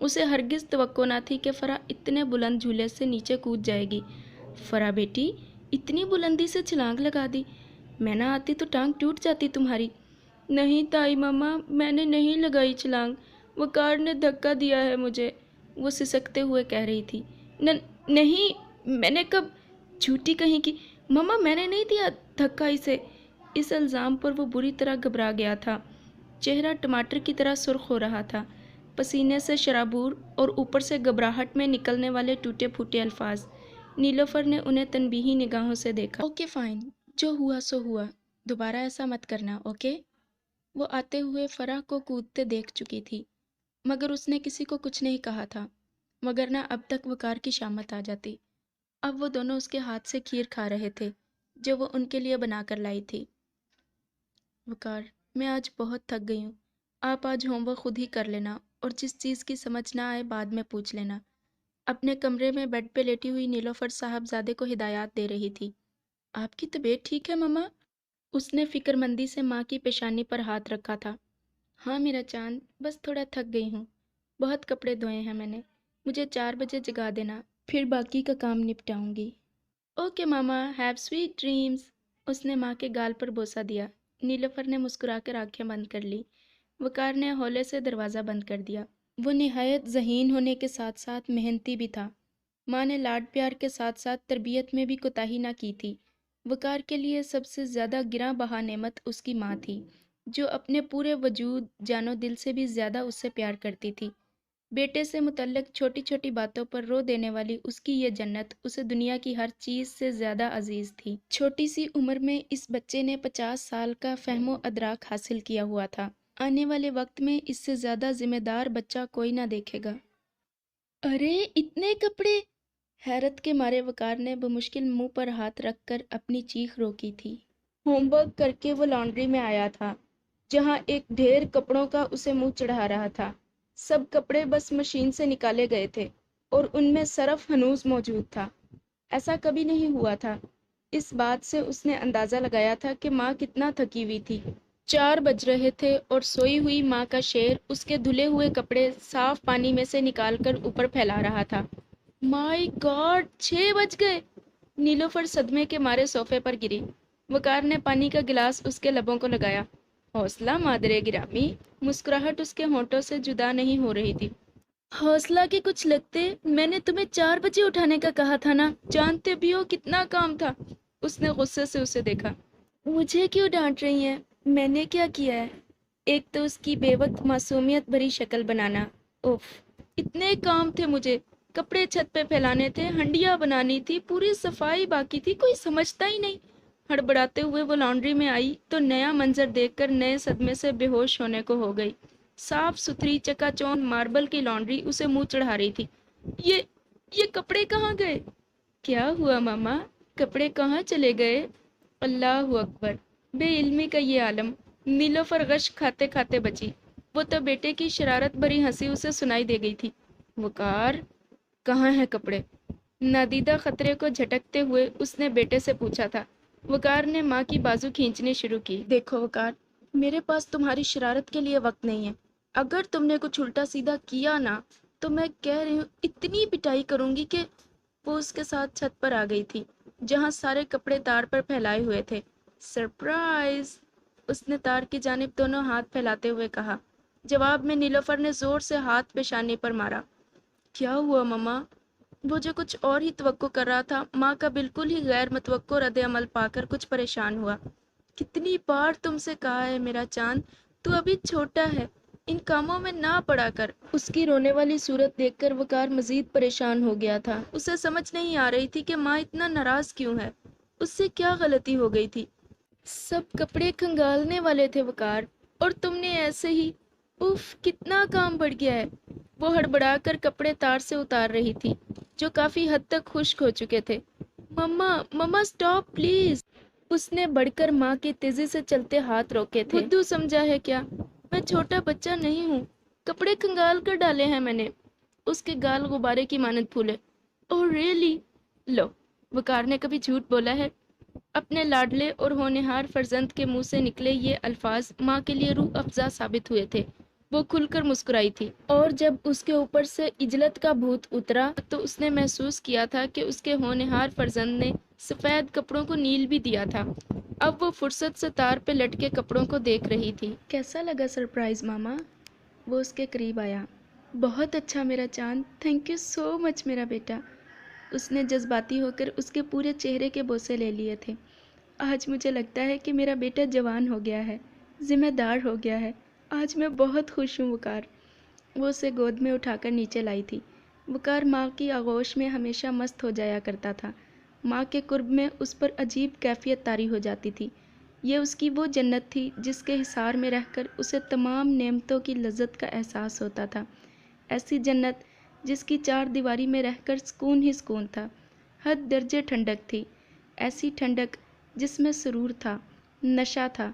اسے ہرگز توقع نہ تھی کہ فرح اتنے بلند جھولے سے نیچے کود جائے گی۔ فرح بیٹی، اتنی بلندی سے چھلانگ لگا دی، میں نہ آتی تو ٹانگ ٹوٹ جاتی تمہاری۔ نہیں تائی ماما، میں نے نہیں لگائی چھلانگ، وقار نے دھکا دیا ہے مجھے، وہ سسکتے ہوئے کہہ رہی تھی۔ نہیں، میں نے کب؟ جھوٹی کہیں کی، ماما میں نے نہیں دیا دھکا اسے۔ اس الزام پر وہ بری طرح گھبرا گیا تھا، چہرہ ٹماٹر کی طرح سرخ ہو رہا تھا، پسینے سے شرابور اور اوپر سے گھبراہٹ میں نکلنے والے ٹوٹے پھوٹے الفاظ۔ نیلوفر نے انہیں تنبیہی نگاہوں سے دیکھا۔ اوکے فائن، جو ہوا سو ہوا، دوبارہ ایسا مت کرنا، اوکے؟ وہ آتے ہوئے فرح کو کودتے دیکھ چکی تھی، مگر اس نے کسی کو کچھ نہیں کہا تھا، وگرنہ اب تک وقار کی شامت آ جاتی۔ اب وہ دونوں اس کے ہاتھ سے کھیر کھا رہے تھے جو وہ ان کے لیے بنا کر لائی تھی۔ وقار، میں آج بہت تھک گئی ہوں، آپ آج ہوم ورک خود ہی کر لینا اور جس چیز کی سمجھ نہ آئے بعد میں پوچھ لینا۔ اپنے کمرے میں بیڈ پہ لیٹی ہوئی نیلوفر صاحبزادے کو ہدایات دے رہی تھی۔ آپ کی طبیعت ٹھیک ہے ماما؟ اس نے فکر مندی سے ماں کی پیشانی پر ہاتھ رکھا تھا۔ ہاں میرا چاند، بس تھوڑا تھک گئی ہوں، بہت کپڑے دھوئے ہیں میں نے، مجھے 4 بجے جگا دینا، پھر باقی کا کام نپٹاؤں گی۔ Okay mama, have sweet dreams. اس نے ماں کے گال پر بوسہ دیا۔ نیلوفر نے مسکرا کر آنکھیں بند کر لی۔ وقار نے ہولے سے دروازہ بند کر دیا۔ وہ نہایت ذہین ہونے کے ساتھ ساتھ محنتی بھی تھا۔ ماں نے لاڈ پیار کے ساتھ ساتھ تربیت میں بھی کوتاہی نہ کی تھی۔ وقار کے لیے سب سے زیادہ گراں بہا نعمت اس کی ماں تھی، جو اپنے پورے وجود جان و دل سے بھی زیادہ اس سے پیار کرتی تھی۔ بیٹے سے متعلق چھوٹی چھوٹی باتوں پر رو دینے والی اس کی یہ جنت اسے دنیا کی ہر چیز سے زیادہ عزیز تھی۔ چھوٹی سی عمر میں اس بچے نے 50 سال کا فہم و ادراک حاصل کیا ہوا تھا۔ آنے والے وقت میں اس سے زیادہ ذمہ دار بچہ کوئی نہ دیکھے گا۔ ارے اتنے کپڑے! حیرت کے مارے وقار نے بمشکل منہ پر ہاتھ رکھ کر اپنی چیخ روکی تھی۔ ہوم ورک کر کے وہ لانڈری میں آیا تھا، جہاں ایک ڈھیر کپڑوں کا اسے منہ چڑھا رہا تھا۔ سب کپڑے بس مشین سے نکالے گئے تھے اور ان میں سرف ہنوز موجود تھا۔ ایسا کبھی نہیں ہوا تھا۔ اس بات سے اس نے اندازہ لگایا تھا کہ ماں کتنا تھکی ہوئی تھی۔ 4 بج رہے تھے اور سوئی ہوئی ماں کا شیر اس کے دھلے ہوئے کپڑے صاف پانی میں سے نکال کر اوپر پھیلا رہا تھا۔ مائی گاڈ، 6 بج گئے! نیلوفر صدمے کے مارے صوفے پر گری۔ وقار نے پانی کا گلاس اس کے لبوں کو لگایا۔ حوصلہ مادرے گرامی، مسکراہٹ اس کے ہونٹوں سے جدا نہیں ہو رہی تھی۔ حوصلہ کے کچھ لگتے، میں نے تمہیں 4 بجے اٹھانے کا کہا تھا نا، جانتے بھی ہو کتنا کام تھا۔ اس نے غصے سے اسے دیکھا۔ مجھے کیوں ڈانٹ رہی ہیں؟ میں نے کیا کیا ہے؟ ایک تو اس کی بے وقت معصومیت بھری شکل بنانا، اوف، اتنے کام تھے مجھے، کپڑے چھت پہ پھیلانے تھے، ہنڈیاں بنانی تھی، پوری صفائی باقی تھی، کوئی سمجھتا ہی نہیں۔ ہڑبڑاتے ہوئے وہ لانڈری میں آئی تو نیا منظر دیکھ کر نئے صدمے سے بے ہوش ہونے کو ہو گئی۔ صاف ستھری چکا چوند ماربل کی لانڈری اسے منہ چڑھا رہی تھی۔ یہ کپڑے کہاں گئے؟ کیا ہوا ماما؟ کپڑے کہاں چلے گئے؟ اللہ اکبر، بے علمی کا یہ عالم! نیلوفر غش کھاتے کھاتے بچی۔ وہ تو بیٹے کی شرارت بھری ہنسی اسے سنائی دے گئی تھی۔ وقار، کہاں ہیں کپڑے؟ نادیدہ خطرے کو جھٹکتے ہوئے اس نے بیٹے سے پوچھا تھا۔ وقار نے ماں کی بازو کھینچنی شروع کی۔ دیکھو وقار، میرے پاس تمہاری شرارت کے لیے وقت نہیں ہے۔ اگر تم نے کچھ الٹا سیدھا کیا نا تو میں کہہ رہی ہوں اتنی پٹائی کروں گی کہ… وہ اس کے ساتھ چھت پر آ گئی تھی، جہاں سارے کپڑے تار پر پھیلائے ہوئے تھے۔ سرپرائز! اس نے تار کی جانب دونوں ہاتھ پھیلاتے ہوئے کہا۔ جواب میں نیلوفر نے زور سے ہاتھ پیشانی پر مارا۔ کیا ہوا ماما؟ وہ جو کچھ اور ہی توقع کر رہا تھا، ماں کا بالکل ہی غیر متوقع رد عمل پا کر کچھ پریشان ہوا۔ کتنی بار تم سے کہا ہے میرا چاند، تو ابھی چھوٹا ہے، ان کاموں میں نہ پڑا کر۔ اس کی رونے والی صورت دیکھ کر وقار مزید پریشان ہو گیا تھا۔ اسے سمجھ نہیں آ رہی تھی کہ ماں اتنا ناراض کیوں ہے، اس سے کیا غلطی ہو گئی تھی۔ سب کپڑے کھنگالنے والے تھے وقار، اور تم نے ایسے ہی… اف، کتنا کام بڑھ گیا ہے۔ وہ ہڑبڑا کر کپڑے تار سے اتار رہی تھی، جو کافی حد تک خشک ہو چکے تھے۔ مما سٹاپ پلیز! اس نے بڑھ کر ماں کی تیزی سے چلتے ہاتھ روکے تھے۔ بدو سمجھا ہے کیا؟ میں چھوٹا بچہ نہیں ہوں، کپڑے کھنگال کر ڈالے ہیں میں نے۔ اس کے گال غبارے کی مانند پھولے۔ اوہ ریئلی؟ لو، وقار نے کبھی جھوٹ بولا ہے؟ اپنے لاڈلے اور ہونہار فرزند کے منہ سے نکلے یہ الفاظ ماں کے لیے روح افزا ثابت ہوئے تھے۔ وہ کھل کر مسکرائی تھی، اور جب اس کے اوپر سے اجلت کا بھوت اترا تو اس نے محسوس کیا تھا کہ اس کے ہونہار فرزند نے سفید کپڑوں کو نیل بھی دیا تھا۔ اب وہ فرصت سے تار پہ لٹکے کپڑوں کو دیکھ رہی تھی۔ کیسا لگا سرپرائز ماما؟ وہ اس کے قریب آیا۔ بہت اچھا میرا چاند، تھینک یو سو مچ میرا بیٹا۔ اس نے جذباتی ہو کر اس کے پورے چہرے کے بوسے لے لیے تھے۔ آج مجھے لگتا ہے کہ میرا بیٹا جوان ہو گیا ہے، ذمہ دار ہو گیا ہے۔ آج میں بہت خوش ہوں وقار۔ وہ اسے گود میں اٹھا کر نیچے لائی تھی۔ وقار ماں کی آغوش میں ہمیشہ مست ہو جایا کرتا تھا۔ ماں کے قرب میں اس پر عجیب کیفیت طاری ہو جاتی تھی۔ یہ اس کی وہ جنت تھی جس کے حصار میں رہ کر اسے تمام نعمتوں کی لذت کا احساس ہوتا تھا۔ ایسی جنت جس کی چار دیواری میں رہ کر سکون ہی سکون تھا۔ حد درجے ٹھنڈک تھی، ایسی ٹھنڈک جس میں سرور تھا، نشہ تھا۔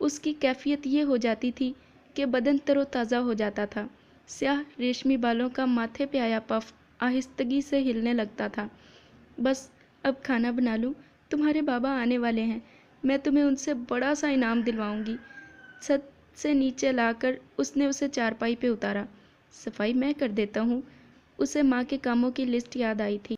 اس کی کیفیت یہ ہو جاتی تھی کہ بدن تر و تازہ ہو جاتا تھا۔ سیاہ ریشمی بالوں کا ماتھے پہ آیا پف آہستگی سے ہلنے لگتا تھا۔ بس اب کھانا بنا لوں، تمہارے بابا آنے والے ہیں، میں تمہیں ان سے بڑا سا انعام دلواؤں گی۔ چھت سے نیچے لا کر اس نے اسے چارپائی پہ اتارا۔ صفائی میں کر دیتا ہوں۔ اسے ماں کے کاموں کی لسٹ یاد آئی تھی۔